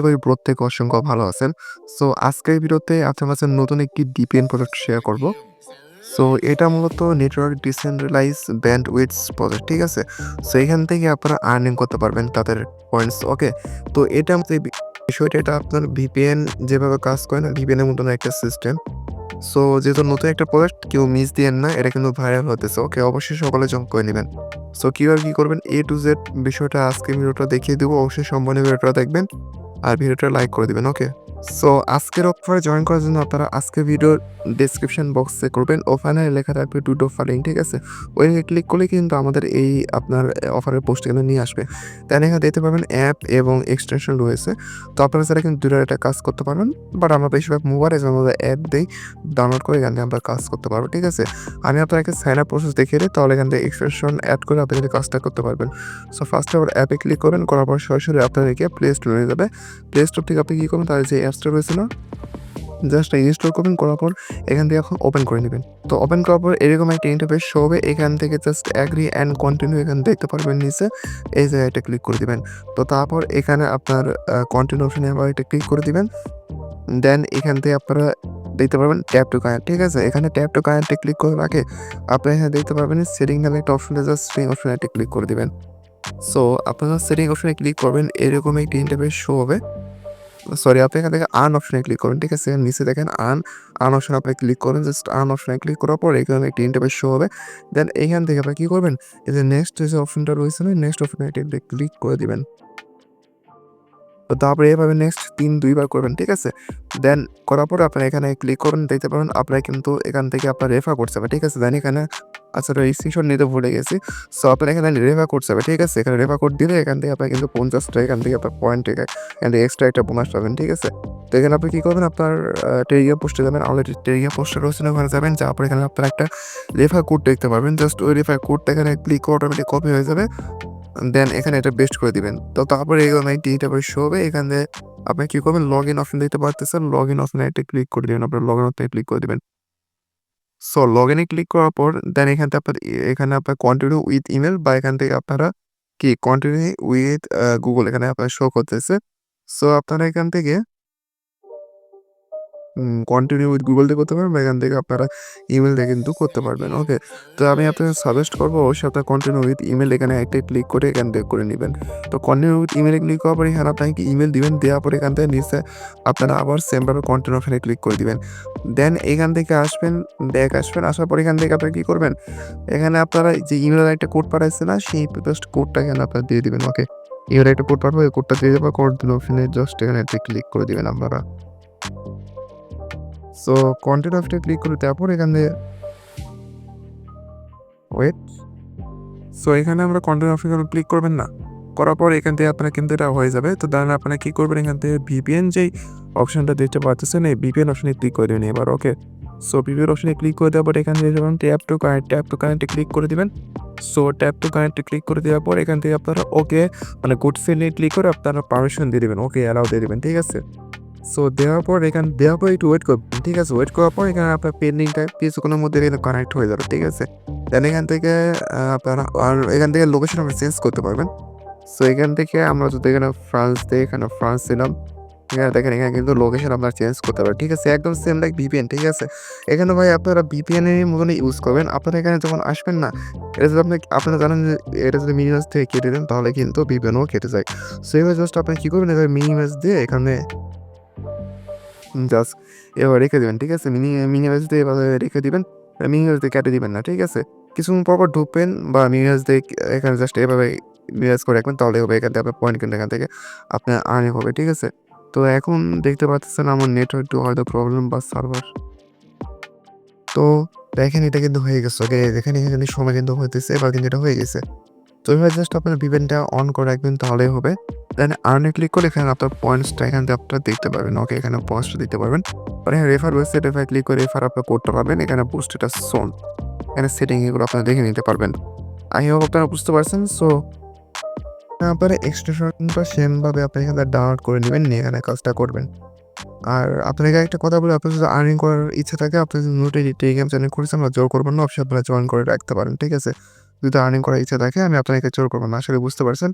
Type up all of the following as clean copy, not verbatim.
করি প্রত্যেকে অসংখ্য ভালো আছেন। সো আজকের ভিডিওতে আপনার কাছে নতুন একটি ডিপিএন প্রজেক্ট শেয়ার করব। সো এটা মূলত নেটওয়ার্ক ডিসেন্ট্রালাইজ ব্যান্ডউইথস প্রজেক্ট, ঠিক আছে? সো এখান থেকে আপনারা আর্নিং করতে পারবেন তাদের পয়েন্টস, ওকে? তো এটা বিষয়টা এটা আপনার ভিপিএন যেভাবে কাজ করে না, ভিপিএন এর মতন একটা সিস্টেম। সো যেহেতু নতুন একটা প্রজেক্ট কেউ মিস দিয়েন না, এটা কিন্তু ভাইরাল হতেছে, ওকে? অবশ্যই সকলে জয়েন করে নেবেন। সো কিভাবে কি করবেন A to Z বিষয়টা আজকে ভিডিওটা দেখিয়ে দেবো। অবশ্যই সম্পূর্ণ ভিডিওটা দেখবেন আর ভিডিওটা লাইক করে দিবেন, ওকে? সো আজকের অফারে জয়েন করার জন্য আপনারা আজকের ভিডিওর ডেসক্রিপশন বক্সে করবেন, ওখানে লেখা থাকবে টু অফার লিঙ্ক, ঠিক আছে? ওই লিঙ্কে ক্লিক করলে কিন্তু আমাদের এই আপনার অফারের পোস্ট এখানে নিয়ে আসবে। তাই এখানে দেখতে পাবেন অ্যাপ এবং এক্সটেনশন রয়েছে। তো আপনারা যারা কিন্তু দুটার একটা কাজ করতে পারবেন, বাট আমরা বেশিরভাগ মোবাইলে আমরা অ্যাপ দিই, ডাউনলোড করে এখান থেকে আমরা কাজ করতে পারবো, ঠিক আছে? আমি আপনাকে সাইন আপ প্রসেস দেখিয়ে দিই, তাহলে এখান থেকে এক্সটেনশন অ্যাড করে আপনি কিন্তু কাজটা করতে পারবেন। সো ফার্স্টে আবার অ্যাপে ক্লিক করবেন, করার পর সরাসরি আপনাদেরকে প্লে স্টোরে নিয়ে যাবে। প্লে স্টোর থেকে আপনি কী করবেন, তার যে অ্যাপসটা রয়েছে না, জাস্ট ইনস্টল করবেন, করার পর এখান থেকে এখন ওপেন করে নেবেন। তো ওপেন করার পর এরকম একটা ইন্টারফেস শো হবে। এখান থেকে জাস্ট অ্যাগ্রি অ্যান্ড কন্টিনিউ এখানে দেখতে পারবেন নিচে, এই জায়গাটা ক্লিক করে দিবেন। তো তারপর এখানে আপনার কন্টিনিউ অপশনে আবার এটা ক্লিক করে দিবেন। দেন এখান থেকে আপনারা দেখতে পারবেন ট্যাপ টু কানেক্ট, ঠিক আছে? এখানে ট্যাপ টু কানেক্টে ক্লিক করার আগে আপনারা এখানে দেখতে পারবেন সেটিং নামে একটা অপশন আছে, জাস্ট সেই অপশনে একটা ক্লিক করে দিবেন। সো আপনারা সেটিং অপশনে ক্লিক করবেন, এরকম একটি ইন্টারফেস শো হবে। সরি, আপনি এখান থেকে আর্ন অপশনে ক্লিক করবেন, ঠিক আছে? নিচে দেখেন আর্ন অপশনে আপনি ক্লিক করবেন। জাস্ট আর্ন অপশনে ক্লিক করার পর এখানে একটি ইন্টারফেস শো হবে। দেন এখান থেকে আপনি কী করবেন, এই যে নেক্সট যে অপশনটা রয়েছে না, নেক্সট অপশনে এটা ক্লিক করে দিবেন। তো তারপরে এভাবে নেক্সট ২ বার করবেন, ঠিক আছে? দেন করার পরে আপনারা এখানে ক্লিক করবেন, দেখতে পাবেন আপনারা কিন্তু এখান থেকে আপনার রেফার করতে হবে, ঠিক আছে? দেন এখানে আচ্ছা, স্ক্রিনশট নিতে ভুলে গেছি। সো আপনার এখানে রেফার করতে হবে, ঠিক আছে? এখানে রেফার কোড দিলে এখান থেকে আপনার কিন্তু 50টা এখান থেকে আপনার পয়েন্ট থেকে এখান থেকে এক্সট্রা একটা বোনাস পাবেন, ঠিক আছে? তো এখানে আপনি কী করবেন, আপনার টেলিগ্রাম পোস্টে যাবেন, অলরেডি টেলিগ্রাম পোস্টে রয়েছে না, ওখানে যাবেন, যাওয়ার পর এখানে আপনার একটা রেফার কোড দেখতে পারবেন। জাস্ট ওই রেফার কোডটা এখানে ক্লিক করে অটোমেটিক কপি হয়ে যাবে। দেন এখানে এটা পেস্ট করে দিবেন। তো তারপরে এখানে তারপরে শো হবে। এখানে আপনি কি করবেন, লগইন অপশন দেখতে পারতেছেন, লগইন অপশনে একটা ক্লিক করে দিবেন। আপনার লগইন অপশনে ক্লিক করে দিবেন। সো লগইনে ক্লিক করার পর দেন এখান থেকে এখানে আপনার কন্টিনিউ উইথ ইমেল বা এখান থেকে আপনারা কি কন্টিনিউ উইথ গুগল এখানে আপনার শো করতেছে। সো আপনারা এখান থেকে কন্টিনিউ উইথ গুগল দিয়ে করতে পারবেন বা এখান থেকে আপনারা ইমেল দিয়ে কিন্তু করতে পারবেন, ওকে? তো আমি আপনাকে সাজেস্ট করবো অবশ্যই আপনার কন্টিনিউ উইথ ইমেল এখানে একটা ক্লিক করে এখান থেকে করে নেবেন। তো কন্টিনিউ উইথ ইমেলে ক্লিক করার পরে এখানে আপনাকে ইমেল দিবেন, দেওয়ার পরে এখান থেকে নিচে আপনারা আবার সেমভাবে কন্টিনিউ অপশনে ক্লিক করে দিবেন। দেন এখান থেকে আসবেন, ব্যাক আসবেন, আসার পর এখান থেকে আপনারা কী করবেন, এখানে আপনারা যে ইমেলের একটা কোড পাঠাইছে না, সেই জাস্ট কোডটা এখানে আপনারা দিয়ে দিবেন, ওকে? ইমেলে একটা কোড পাঠাবো, এই কোডটা দিয়ে দেওয়ার কন্টিনিউ অপশনে জাস্ট এখানে একটা ক্লিক করে দিবেন আপনারা। সো কন্টেন্ট অপশনে ক্লিক করে তারপর এখানে ওয়েট। সো এখানে আমরা কন্টেন্ট অপশনে ক্লিক করবেন না, করার পর এখান থেকে আপনার কিন্তু এটা হয়ে যাবে। তো দেন আপনারা কী করবেন, এখান থেকে ভিপিএন যেই অপশনটা দেখতে পাচ্ছেন, এই ভিপিএন অপশনে ক্লিক করে দেবেন এবার, ওকে? সো ভিপিএন অপশনে ক্লিক করে দেওয়ার পর এখান থেকে যাবেন ট্যাপ টু কানেক্টে ক্লিক করে দিবেন। সো ট্যাপ টু কানেক্টে ক্লিক করে দেওয়ার পর এখান থেকে আপনারা ওকে মানে গুড সেলে ক্লিক করে আপনারা পারমিশন দিয়ে দিবেন, ওকে অ্যালাউ দিয়ে দিবেন, ঠিক আছে? সো দেওয়ার পর দেওয়ার পর একটু ওয়েট করবেন, ঠিক আছে? ওয়েট করার পর এখানে আপনার পেন্ডিংটা কিছুক্ষণের মধ্যে এখানে কানেক্ট হয়ে যাবে, ঠিক আছে? দেন এখান থেকে আপনারা আর এখান থেকে লোকেশন আপনি চেঞ্জ করতে পারবেন। সো এখান থেকে আমরা যদি এখানে ফ্রান্স দিই, এখানে ফ্রান্স দিলাম। এখানে দেখেন এখানে কিন্তু লোকেশন আপনারা চেঞ্জ করতে পারবেন, ঠিক আছে? একদম সেম লাইক ভিপিএন, ঠিক আছে? এখানে ভাই আপনারা ভিপিএন এর মতনই ইউজ করবেন। আপনারা এখানে যখন আসবেন না, এটা যদি আপনারা জানেন যে এটা যদি মিনিমাস থেকে কেটে দেন তাহলে কিন্তু ভিপিএনও কেটে যায়। সো এবার জাস্ট আপনি কী করবেন, এবার মিনিমাস দিয়ে এখানে জাস্ট এভাবে রেখে দিবেন, ঠিক আছে? মিনিমাইজ দিয়ে এভাবে রেখে দিবেন। মিনিমাইজ দিয়ে কেটে দিবেন না, ঠিক আছে? কিছুক্ষণ পর ঢুকবেন বা মিনিমাইজ দিয়ে এখানে জাস্ট এভাবে মিনিমাইজ করে রাখবেন, তাহলে হবে এখান থেকে আপনার পয়েন্ট কিন্তু এখান থেকে আপনার আর্নিং হবে, ঠিক আছে? তো এখন দেখতে পাচ্ছেন আমার নেটওয়ার্ক একটু হয়তো প্রবলেম বা সার্ভার। তো দেখেন এটা কিন্তু হয়ে গেছে, ওকে? দেখেন এখানে সময় কিন্তু হইতেছে, এবার কিন্তু এটা হয়ে গেছে। তো এভাবে জাস্ট আপনার ভিপিএনটা অন করে রাখবেন, তাহলেই হবে। দেন আর্নে ক্লিক করলে এখানে আপনার পয়েন্টসটা এখান থেকে আপনারা দেখতে পারবেন, ওকে? এখানে পয়েন্টসটা দিতে পারবেন। আর এখানে রেফার রয়েছে, রেফার ক্লিক করে রেফার আপনার করতে পারবেন। এখানে বুস্ট এটা সোন, এখানে সেটিং এগুলো আপনারা দেখে নিতে পারবেন। আই হোপ আপনারা বুঝতে পারছেন। সো আপনারা এক্সটেনশনটা সেমভাবে আপনি এখানে ডাউনলোড করে নেবেন, নিয়ে এখানে কাজটা করবেন। আর আপনাকে একটা কথা বলি, আপনার যদি আর্নিং করার ইচ্ছা থাকে, আপনি যদি নতুন টেলিগ্রাম চ্যানেল করেছেন, আমরা জোর করবেন না, অবশ্যই আপনারা জয়েন করে রাখতে পারেন, ঠিক আছে? যদি আর্নিং করার ইচ্ছা থাকে আমি আপনাকে জোর করবো না। আসলে বুঝতে পারছেন?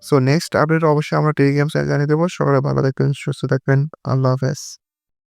সো নেক্সট আপডেট অবশ্যই আমরা টেলিগ্রাম চ্যানেলে জানিয়ে দেবো। সকালে ভালো থাকবেন, সুস্থ থাকবেন। আল্লাহ হাফেজ।